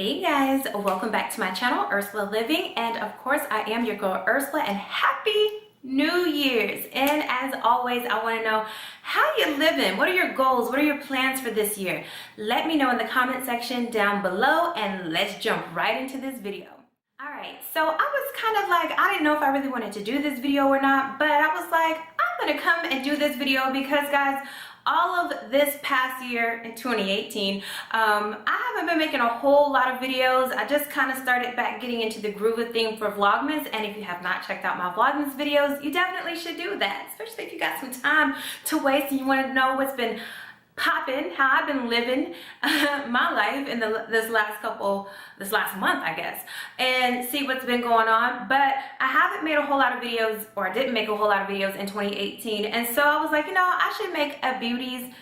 Hey guys, welcome back to my channel, Ursula Living, and of course I am your girl Ursula, and happy New Year's. And as always, I want to know how you living. What are your goals? What are your plans for this year? Let me know in the comment section down below, and let's jump right into this video. Alright, so I was kind of like, I didn't know if I really wanted to do this video or not, but I was like, I'm gonna come and do this video because guys, all of this past year in 2018, I haven't been making a whole lot of videos. I just kind of started back getting into the groove of thing for Vlogmas, and if you have not checked out my Vlogmas videos, you definitely should do that, especially if you got some time to waste and you want to know what's been popping, how I've been living my life in this last month, I guess, and see what's been going on. But I haven't made a whole lot of videos, or I didn't make a whole lot of videos in 2018, and so I was like, you know, I should make a beauties.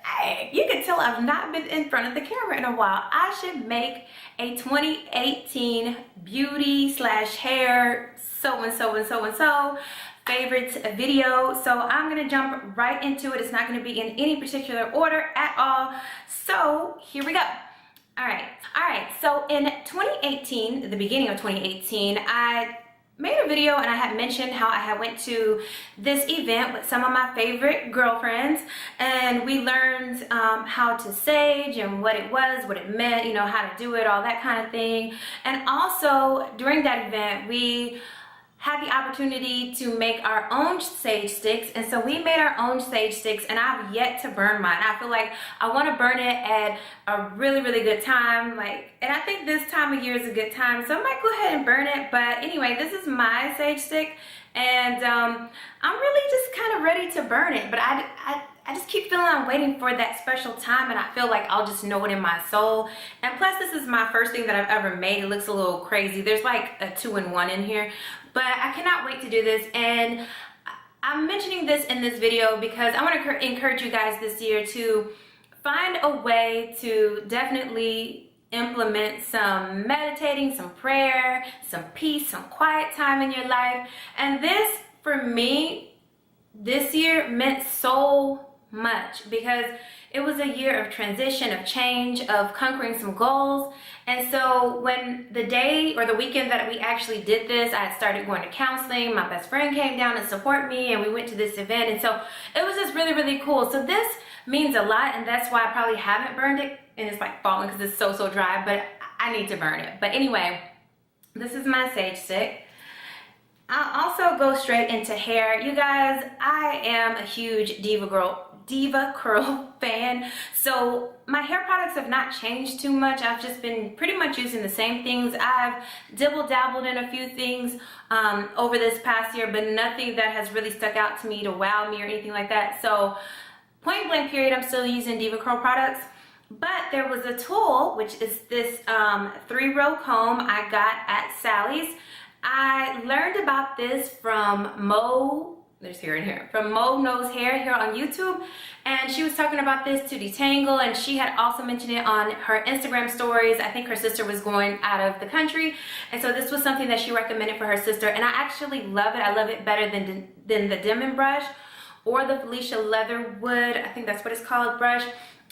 Hey, you can tell I've not been in front of the camera in a while. I should make a 2018 beauty slash hair so and so favorites video. So I'm gonna jump right into it. It's not gonna be in any particular order at all. So here we go. All right, so in 2018, the beginning of 2018, I made a video and I had mentioned how I had went to this event with some of my favorite girlfriends, and we learned how to sage and what it was, what it meant, you know, how to do it, all that kind of thing. And also during that event, we had the opportunity to make our own sage sticks, and so we made our own sage sticks, and I've yet to burn mine. I feel like I want to burn it at a really good time, and I think this time of year is a good time, so I might go ahead and burn it. But anyway, this is my sage stick, and I'm really just kind of ready to burn it, but I just keep feeling I'm waiting for that special time, and I feel like I'll just know it in my soul. And plus, this is my first thing that I've ever made. It looks a little crazy. There's like a 2-in-1 in here, but I cannot wait to do this. And I'm mentioning this in this video because I want to encourage you guys this year to find a way to definitely implement some meditating, some prayer, some peace, some quiet time in your life. And this, for me, this year meant so much because it was a year of transition, of change, of conquering some goals. And so when the day or the weekend that we actually did this, I had started going to counseling. My best friend came down to support me, and we went to this event, and so it was just really cool. So this means a lot, and that's why I probably haven't burned it, and it's like falling because it's so dry, but I need to burn it. But anyway, this is my sage stick. I'll also go straight into hair. You guys, I am a huge Diva Curl fan, so my hair products have not changed too much. I've just been pretty much using the same things. I've dabbled in a few things over this past year, but nothing that has really stuck out to me to wow me or anything like that. So point blank period, I'm still using Diva Curl products. But there was a tool, which is this 3-row comb I got at Sally's. I learned about this from from Mo Knows Hair here on YouTube, and she was talking about this to detangle, and she had also mentioned it on her Instagram stories. I think her sister was going out of the country, and so this was something that she recommended for her sister, and I actually love it. I love it better than the Demon brush or the Felicia Leatherwood, I think that's what it's called, brush.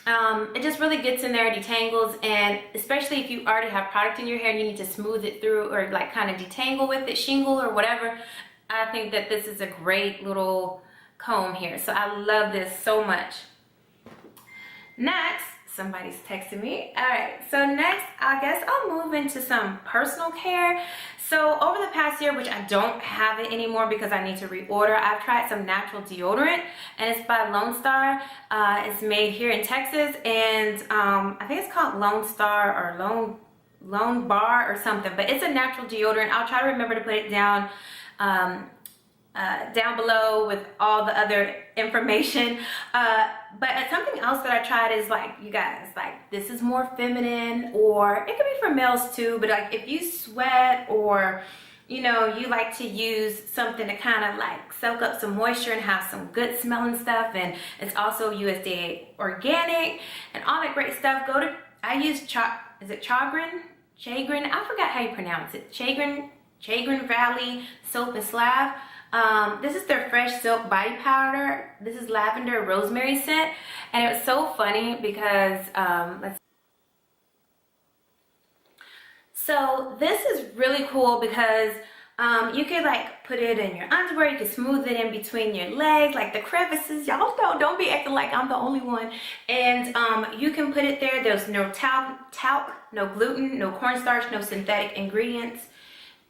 It just really gets in there, detangles, and especially if you already have product in your hair and you need to smooth it through or like kind of detangle with it, shingle or whatever, I think that this is a great little comb here. So I love this so much. Next, somebody's texting me. All right, so next, I guess I'll move into some personal care. So over the past year, which I don't have it anymore because I need to reorder, I've tried some natural deodorant, and it's by Lone Star. It's made here in Texas, and I think it's called Lone Star or Lone Bar or something, but it's a natural deodorant. I'll try to remember to put it down below with all the other information. But something else that I tried is, like, you guys, like, this is more feminine, or it could be for males too, but like if you sweat, or you know, you like to use something to kind of like soak up some moisture and have some good smelling stuff, and it's also USDA organic and all that great stuff, I use Chagrin? I forgot how you pronounce it. Chagrin Valley Soap and Salve. This is their Fresh Silk Body Powder. This is lavender rosemary scent, and it was so funny because So this is really cool because you could like put it in your underwear, you can smooth it in between your legs, like the crevices. Y'all don't be acting like I'm the only one. And you can put it there. There's no talc, no gluten, no cornstarch, no synthetic ingredients.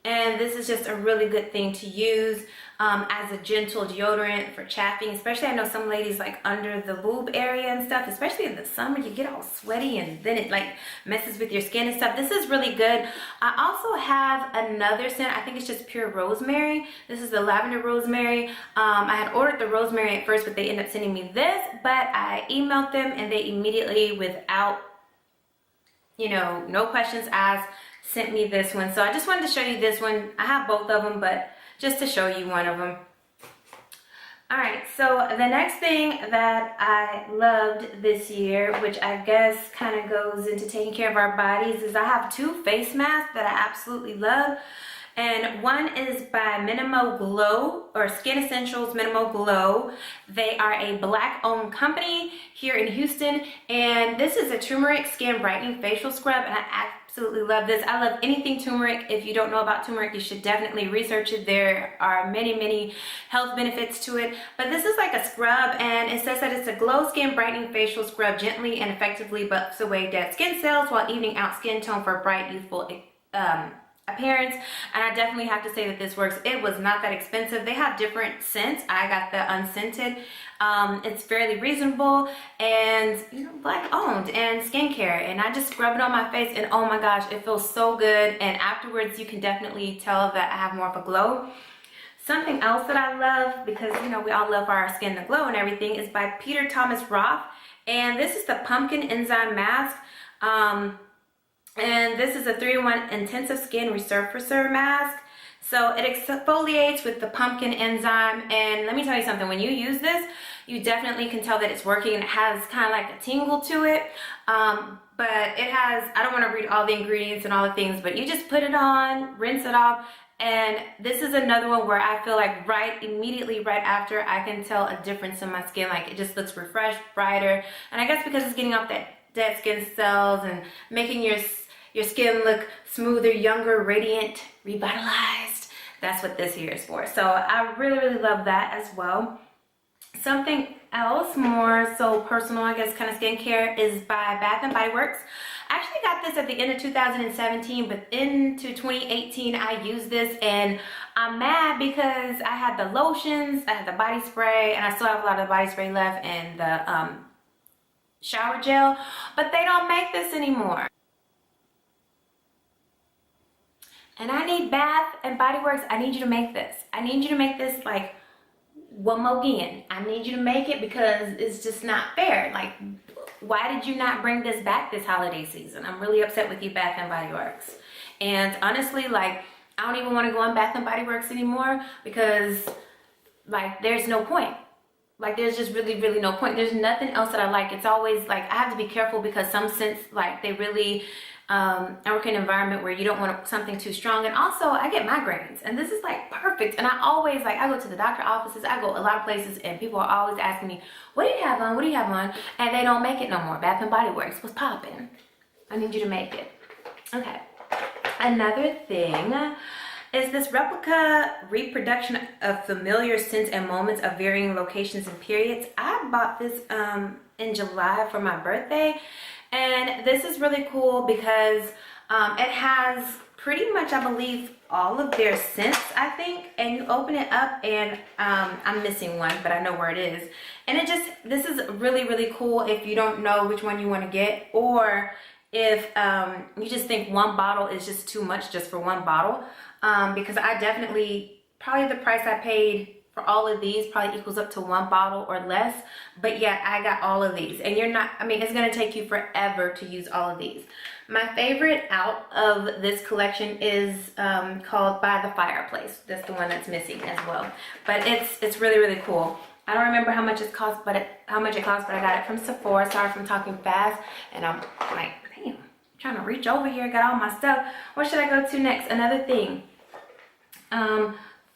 And this is just a really good thing to use as a gentle deodorant for chafing. Especially, I know some ladies like under the boob area and stuff, especially in the summer, you get all sweaty and then it like messes with your skin and stuff. This is really good. I also have another scent. I think it's just pure rosemary. This is the lavender rosemary. I had ordered the rosemary at first, but they ended up sending me this. But I emailed them and they immediately, without, you know, no questions asked, sent me this one. So I just wanted to show you this one. I have both of them, but just to show you one of them. All right, so the next thing that I loved this year, which I guess kind of goes into taking care of our bodies, is I have two face masks that I absolutely love. And one is by Minimal Glow, or Skin Essentials Minimal Glow. They are a Black-owned company here in Houston, and this is a turmeric skin brightening facial scrub, and I absolutely love this. I love anything turmeric. If you don't know about turmeric, you should definitely research it. There are many health benefits to it, but this is like a scrub, and it says that it's a glow skin brightening facial scrub, gently and effectively buffs away dead skin cells while evening out skin tone for a bright, youthful appearance. And I definitely have to say that this works. It was not that expensive. They have different scents. I got the unscented. It's fairly reasonable, and you know, Black owned, and skincare, and I just scrub it on my face, and oh my gosh, it feels so good. And afterwards you can definitely tell that I have more of a glow. Something else that I love, because you know we all love our skin to glow and everything, is by Peter Thomas Roth, and this is the pumpkin enzyme mask. And this is a 3-in-1 intensive skin resurfacer mask. So it exfoliates with the pumpkin enzyme, and let me tell you something, when you use this, you definitely can tell that it's working. It has kind of like a tingle to it, but it has, I don't want to read all the ingredients and all the things, but you just put it on, rinse it off, and this is another one where I feel like immediately right after, I can tell a difference in my skin. Like it just looks refreshed, brighter, and I guess because it's getting off that dead skin cells and making your skin look smoother, younger, radiant, revitalized. That's what this here is for. So I really love that as well. Something else more so personal, I guess, kind of skincare, is by Bath and Body Works. I actually got this at the end of 2017, but into 2018 I used this, and I'm mad because I had the lotions, I had the body spray, and I still have a lot of the body spray left, and the shower gel, but they don't make this anymore. And I need Bath and Body Works, I need you to make this. I need you to make this like one more again. I need you to make it, because it's just not fair. Like, why did you not bring this back this holiday season? I'm really upset with you, Bath and Body Works. And honestly, like, I don't even want to go on Bath and Body Works anymore, because like there's no point. Like there's just really no point. There's nothing else that I like. It's always like I have to be careful, because some scents, like they really I work in an environment where you don't want something too strong, and also I get migraines, and this is like perfect. And I always, like, I go to the doctor offices, I go a lot of places, and people are always asking me, what do you have on, what do you have on? And they don't make it no more. Bath and Body Works, what's popping? I need you to make it. Okay, another thing is this replica reproduction of familiar scents and moments of varying locations and periods. I bought this in July for my birthday. And this is really cool because it has pretty much, I believe, all of their scents, I think. And you open it up, and I'm missing one, but I know where it is. And this is really cool if you don't know which one you want to get, or if you just think one bottle is just too much just for one bottle. Because I definitely, probably the price I paid for all of these probably equals up to one bottle or less, but yeah, I got all of these, and you're not, I mean, it's gonna take you forever to use all of these. My favorite out of this collection is called By the Fireplace. That's the one that's missing as well, but it's really cool. I don't remember how much it cost, but I got it from Sephora. Sorry if I'm talking fast, and I'm like, damn, I'm trying to reach over here, got all my stuff. What should I go to next? Another thing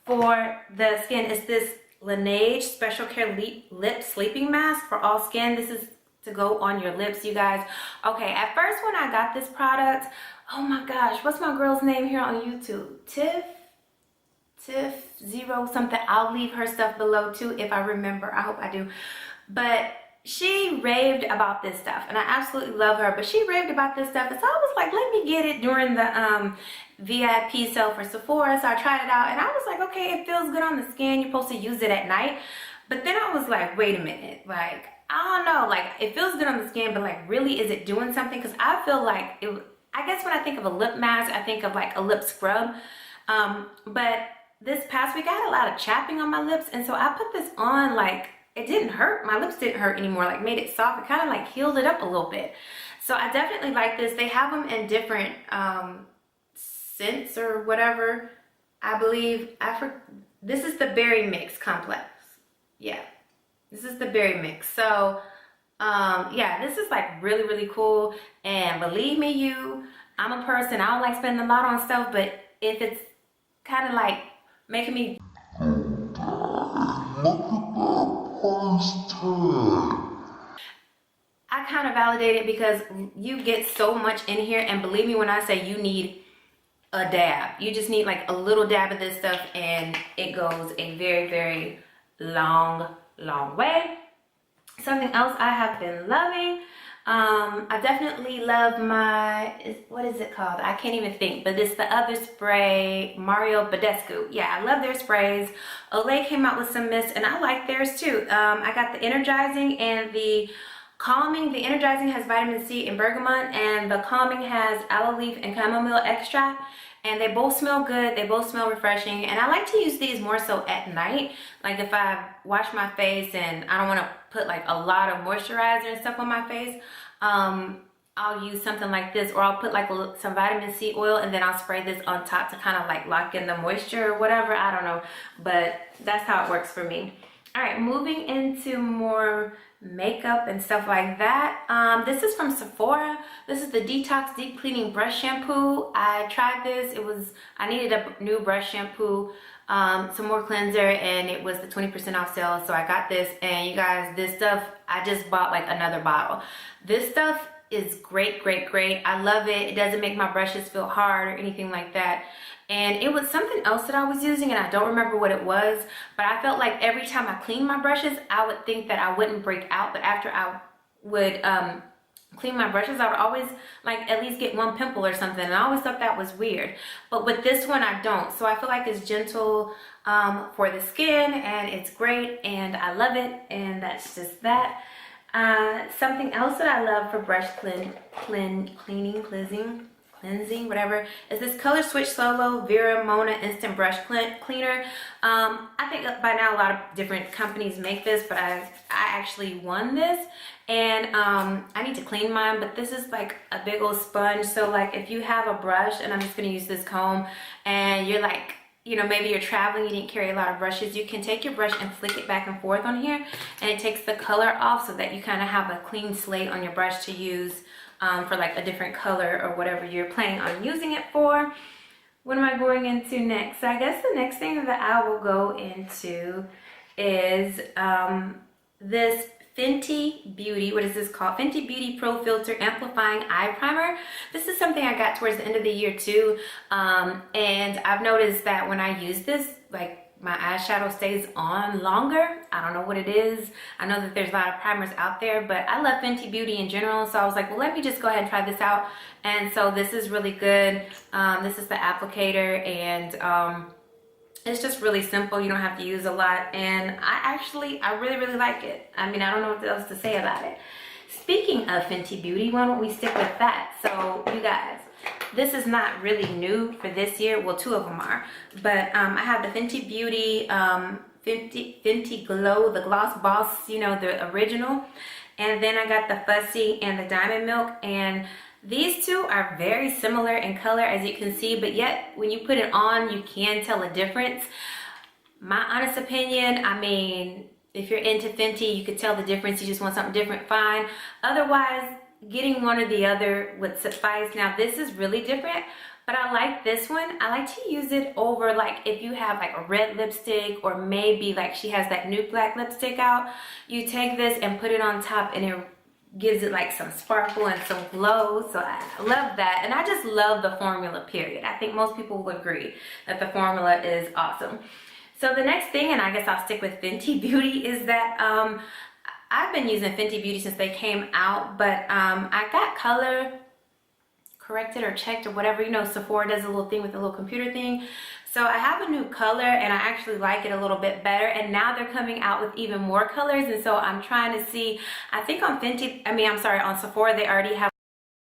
for the skin is this Laneige Special Care Lip Sleeping Mask for all skin. This is to go on your lips, you guys. Okay, at first when I got this product, oh my gosh, what's my girl's name here on YouTube? Tiff Zero something. I'll leave her stuff below too if I remember. I hope I do. But she raved about this stuff, and I absolutely love her, but she raved about this stuff, and so I was like, let me get it during the VIP sale for Sephora. So I tried it out, and I was like, okay, it feels good on the skin. You're supposed to use it at night. But then I was like, wait a minute, like, I don't know, like, it feels good on the skin, but like, really, is it doing something? Because I feel like it, I guess when I think of a lip mask, I think of like a lip scrub. But this past week I had a lot of chapping on my lips, and so I put this on, like, it didn't hurt. My lips didn't hurt anymore, like made it soft. It kind of like healed it up a little bit. So I definitely like this. They have them in different scents or whatever. I believe, this is the berry mix complex. Yeah, this is the berry mix. So yeah, this is like really, really cool. And believe me, I'm a person, I don't like spending a lot on stuff, but if it's kind of like making me I kind of validate it because you get so much in here, and believe me when I say you need a dab. You just need like a little dab of this stuff, and it goes a very, very long way. Something else I have been loving, I definitely love my, what is it called? I can't even think, but it's the other spray, Mario Badescu. Yeah, I love their sprays. Olay came out with some mist, and I like theirs too. I got the energizing and the calming. The energizing has vitamin C and bergamot, and the calming has aloe leaf and chamomile extract. And they both smell good, they both smell refreshing, and I like to use these more so at night. Like if I wash my face and I don't want to put like a lot of moisturizer and stuff on my face, I'll use something like this, or I'll put like some vitamin C oil, and then I'll spray this on top to kind of like lock in the moisture or whatever, I don't know, but that's how it works for me. All right, moving into more makeup and stuff like that. This is from Sephora. This is the Detox Deep Cleaning Brush Shampoo. I tried this. I needed a new brush shampoo, some more cleanser, and it was the 20% off sale. So I got this, and you guys, this stuff, I just bought like another bottle. This stuff is great, great, great. I love it. It doesn't make my brushes feel hard or anything like that. And it was something else that I was using, and I don't remember what it was, but I felt like every time I cleaned my brushes, I would think that I wouldn't break out, but after I would clean my brushes, I would always like at least get one pimple or something, and I always thought that was weird. But with this one, I don't. So I feel like it's gentle for the skin, and it's great, and I love it, and that's just that. Something else that I love for brush cleansing, whatever, is this Color Switch Solo Vera Mona Instant Brush Cleaner. I think by now a lot of different companies make this, but I actually won this, and I need to clean mine, but this is like a big old sponge. So like if you have a brush, and I'm just going to use this comb, and you're like, you know, maybe you're traveling, you didn't carry a lot of brushes, you can take your brush and flick it back and forth on here, and it takes the color off so that you kind of have a clean slate on your brush to use for like a different color or whatever you're planning on using it for. What am I going into next? So I guess the next thing that I will go into is this Fenty Beauty, what is this called? Fenty Beauty Pro Filter Amplifying Eye Primer. This is something I got towards the end of the year too, and I've noticed that when I use this, like, my eyeshadow stays on longer. I don't know what it is. I know that there's a lot of primers out there, but I love Fenty Beauty in general, so I was like, well, let me just go ahead and try this out. And so this is really good. This is the applicator, and it's just really simple. You don't have to use a lot, and I really, really like it. I mean, I don't know what else to say about it. Speaking of Fenty Beauty, why don't we stick with that? So you guys, this is not really new for this year. Well, two of them are, but I have the Fenty Beauty Fenty Glow, the Gloss Boss, you know, the original, and then I got the Fussy and the Diamond Milk, and these two are very similar in color, as you can see, but yet when you put it on, you can tell a difference. My honest opinion, I mean, if you're into Fenty, you could tell the difference. You just want something different, fine. Otherwise, getting one or the other would suffice. Now, this is really different, but I like this one. I like to use it over, like, if you have like a red lipstick, or maybe like she has that nude black lipstick out, you take this and put it on top, and it gives it like some sparkle and some glow. So I love that. And I just love the formula, period. I think most people will agree that the formula is awesome. So the next thing, and I guess I'll stick with Fenty Beauty, is that I've been using Fenty Beauty since they came out, but I got color corrected or checked or whatever. You know, Sephora does a little thing with the little computer thing. So I have a new color and I actually like it a little bit better, and now they're coming out with even more colors, and so I'm trying to see, I think on on Sephora they already have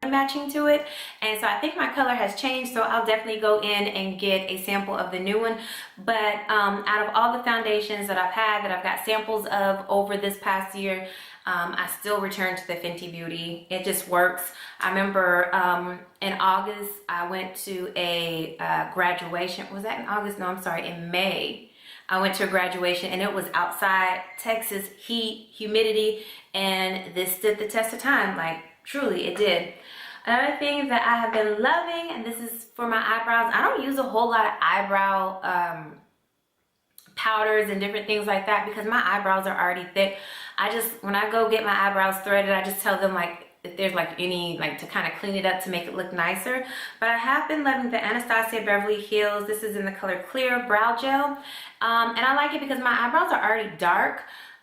matching to it, and so I think my color has changed, so I'll definitely go in and get a sample of the new one. But out of all the foundations that I've had that I've got samples of over this past year, I still return to the Fenty Beauty. It just works. I remember in August I went to a graduation. Was that in August? No, I'm sorry, in May. I went to a graduation and it was outside, Texas, heat, humidity, and this stood the test of time. Like, truly it did. Another thing that I have been loving, and this is for my eyebrows, I don't use a whole lot of eyebrow powders and different things like that because my eyebrows are already thick. When I go get my eyebrows threaded, I just tell them like if there's like any, like to kind of clean it up to make it look nicer. But I have been loving the Anastasia Beverly Hills. This is in the color Clear Brow Gel. And I like it because my eyebrows are already dark.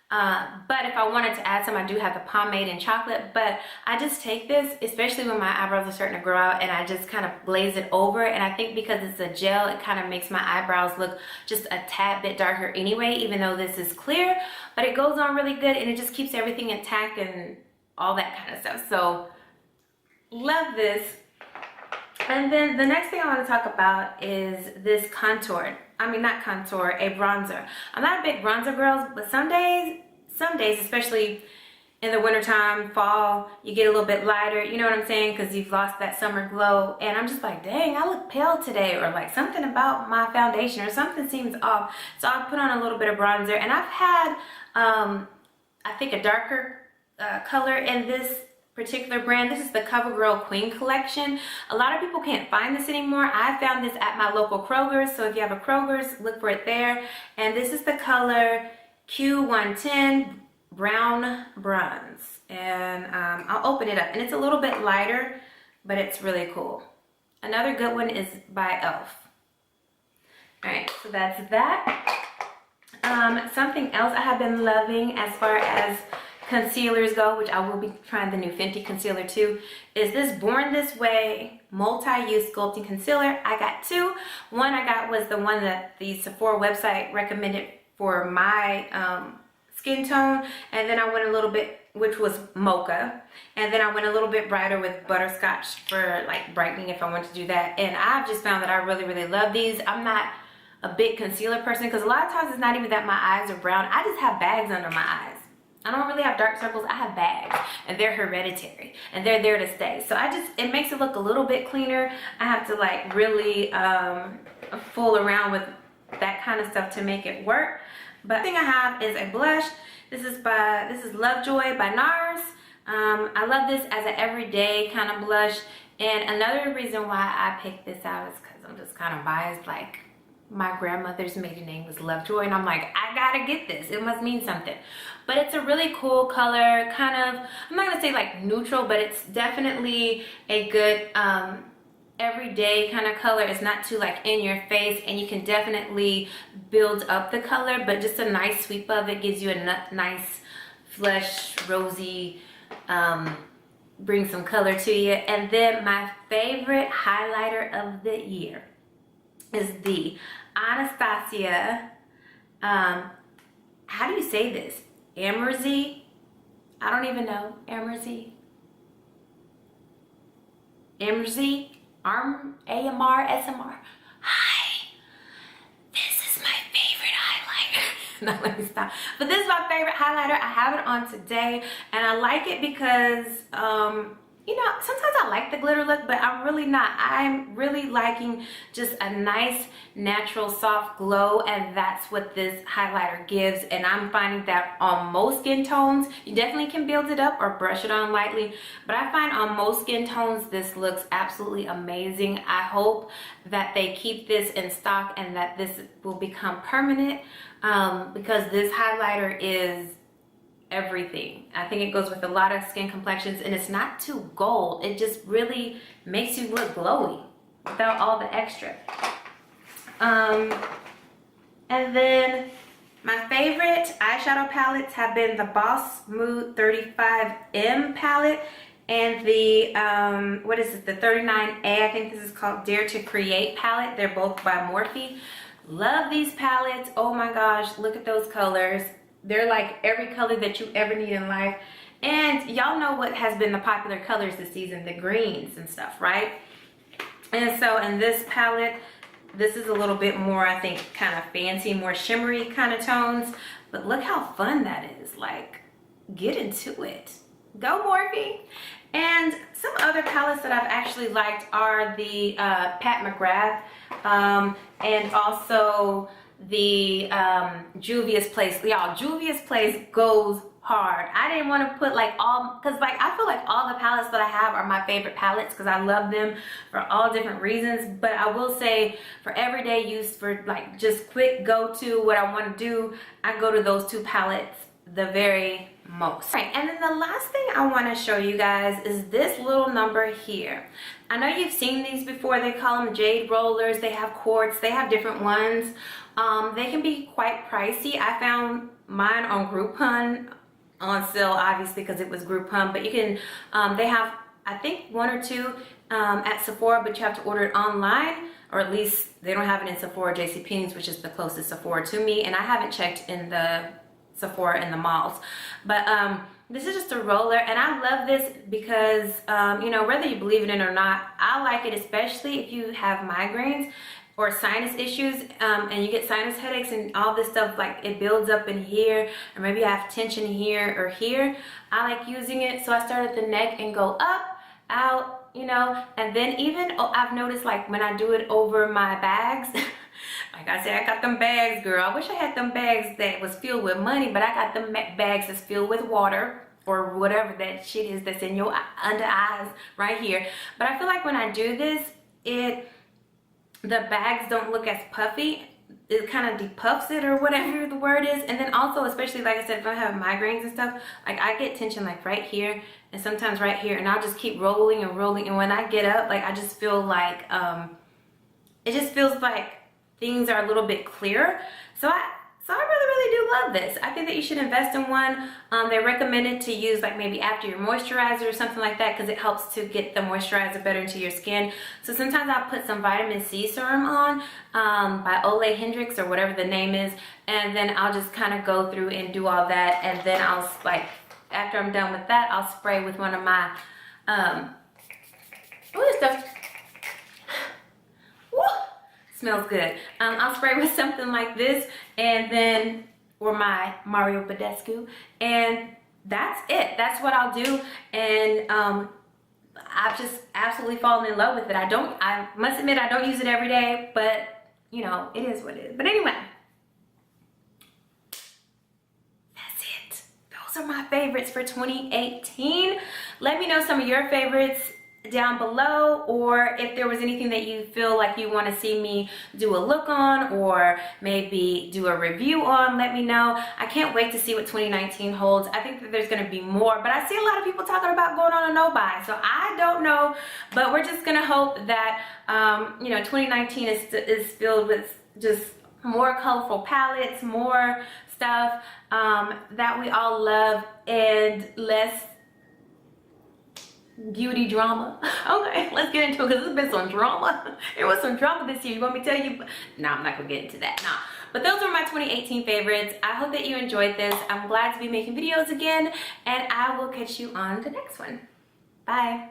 But if I wanted to add some, I do have the pomade in chocolate, but I just take this, especially when my eyebrows are starting to grow out, and I just kind of glaze it over. And I think because it's a gel, it kind of makes my eyebrows look just a tad bit darker anyway, even though this is clear, but it goes on really good and it just keeps everything intact and all that kind of stuff. So love this. And then the next thing I want to talk about is this contour. I mean, not contour, a bronzer. I'm not a big bronzer girl, but some days, especially in the wintertime, fall, you get a little bit lighter, you know what I'm saying? Because you've lost that summer glow. And I'm just like, dang, I look pale today, or like something about my foundation or something seems off. So I'll put on a little bit of bronzer. And I've had, I think, a darker color in this particular brand. This is the CoverGirl Queen collection. A lot of people can't find this anymore. I found this at my local Kroger's, so if you have a Kroger's, look for it there. And this is the color Q110 Brown Bronze. And I'll open it up, and it's a little bit lighter, but it's really cool. Another good one is by e.l.f. All right, so that's that. Something else I have been loving as far as concealers go, which I will be trying the new Fenty concealer too, is this Born This Way multi-use sculpting concealer. I got two. One I got was the one that the Sephora website recommended for my skin tone, and then I went a little bit, which was mocha, and then I went a little bit brighter with butterscotch for like brightening if I want to do that. And I've just found that I really love these. I'm not a big concealer person because a lot of times it's not even that my eyes are brown. I just have bags under my eyes. I don't really have dark circles. I have bags, and they're hereditary, and they're there to stay. So it makes it look a little bit cleaner. I have to like really fool around with that kind of stuff to make it work. But the thing I have is a blush. This is Lovejoy by NARS. I love this as an everyday kind of blush. And another reason why I picked this out is because I'm just kind of biased. Like, my grandmother's maiden name was Lovejoy, and I'm like, I gotta get this. It must mean something. But it's a really cool color, kind of, I'm not gonna say like neutral, but it's definitely a good everyday kind of color. It's not too like in your face, and you can definitely build up the color, but just a nice sweep of it gives you a nice flesh, rosy, bring some color to you. And then my favorite highlighter of the year is the Anastasia, how do you say this? Amerzy? I don't even know. Amerzy? AMR, SMR. Hi. This is my favorite highlighter. No, let me stop. But this is my favorite highlighter. I have it on today, and I like it because, you know, sometimes I like the glitter look, but I'm really not. I'm really liking just a nice, natural, soft glow, and that's what this highlighter gives. And I'm finding that on most skin tones, you definitely can build it up or brush it on lightly, but I find on most skin tones, this looks absolutely amazing. I hope that they keep this in stock and that this will become permanent, because this highlighter is everything. I think it goes with a lot of skin complexions, and it's not too gold. It just really makes you look glowy without all the extra. And then my favorite eyeshadow palettes have been the Boss Mood 35M palette and the, what is it, the 39A, I think this is called Dare to Create palette. They're both by Morphe. Love these palettes. Oh my gosh, look at those colors. They're like every color that you ever need in life. And y'all know what has been the popular colors this season, the greens and stuff, right? And so in this palette, this is a little bit more, I think, kind of fancy, more shimmery kind of tones. But look how fun that is. Like, get into it. Go Morphe. And some other palettes that I've actually liked are the Pat McGrath and also the Juvia's Place. Y'all, Juvia's Place goes hard. I didn't want to put like all, because like I feel like all the palettes that I have are my favorite palettes because I love them for all different reasons. But I will say for everyday use, for like just quick go to what I want to do, I go to those two palettes the very most. Right, and then the last thing I want to show you guys is this little number here. I know you've seen these before. They call them jade rollers. They have quartz. They have different ones. They can be quite pricey. I found mine on Groupon on sale, obviously, because it was Groupon, but you can, they have, I think, one or two at Sephora, but you have to order it online, or at least they don't have it in Sephora, JCPenney's, which is the closest Sephora to me, and I haven't checked in the Sephora in the malls. But this is just a roller, and I love this because, you know, whether you believe it in or not, I like it, especially if you have migraines or sinus issues, and you get sinus headaches and all this stuff, like it builds up in here, or maybe I have tension here or here. I like using it, so I start at the neck and go up, out, you know, and then even I've noticed like when I do it over my bags, like I said, I got them bags, girl. I wish I had them bags that was filled with money, but I got them bags that's filled with water or whatever that shit is that's in your under eyes right here. But I feel like when I do this, the bags don't look as puffy. It kind of depuffs it or whatever the word is. And then also, especially like I said, if I have migraines and stuff, like I get tension like right here and sometimes right here, and I'll just keep rolling and rolling. And when I get up, like I just feel like, it just feels like things are a little bit clearer. So I really do love this. I think that you should invest in one. They're recommended to use like maybe after your moisturizer or something like that, because it helps to get the moisturizer better into your skin. So sometimes I'll put some vitamin C serum on by Ole Hendrix or whatever the name is, and then I'll just kind of go through and do all that, and then I'll like, after I'm done with that, I'll spray with one of my what is stuff? Smells good. I'll spray with something like this, and then, or my Mario Badescu, and that's it. That's what I'll do, and I've just absolutely fallen in love with it. I must admit, I don't use it every day, but you know, it is what it is. But anyway, that's it. Those are my favorites for 2018. Let me know some of your favorites down below, or if there was anything that you feel like you want to see me do a look on, or maybe do a review on, let me know. I can't wait to see what 2019 holds. I think that there's going to be more, but I see a lot of people talking about going on a no-buy, so I don't know, but we're just going to hope that you know, 2019 is filled with just more colorful palettes, more stuff that we all love, and less beauty drama. Okay, let's get into it, because there's been some drama. There was some drama this year. You want me to tell you? No, I'm not gonna get into that. No. But those are my 2018 favorites. I hope that you enjoyed this. I'm glad to be making videos again, and I will catch you on the next one. Bye.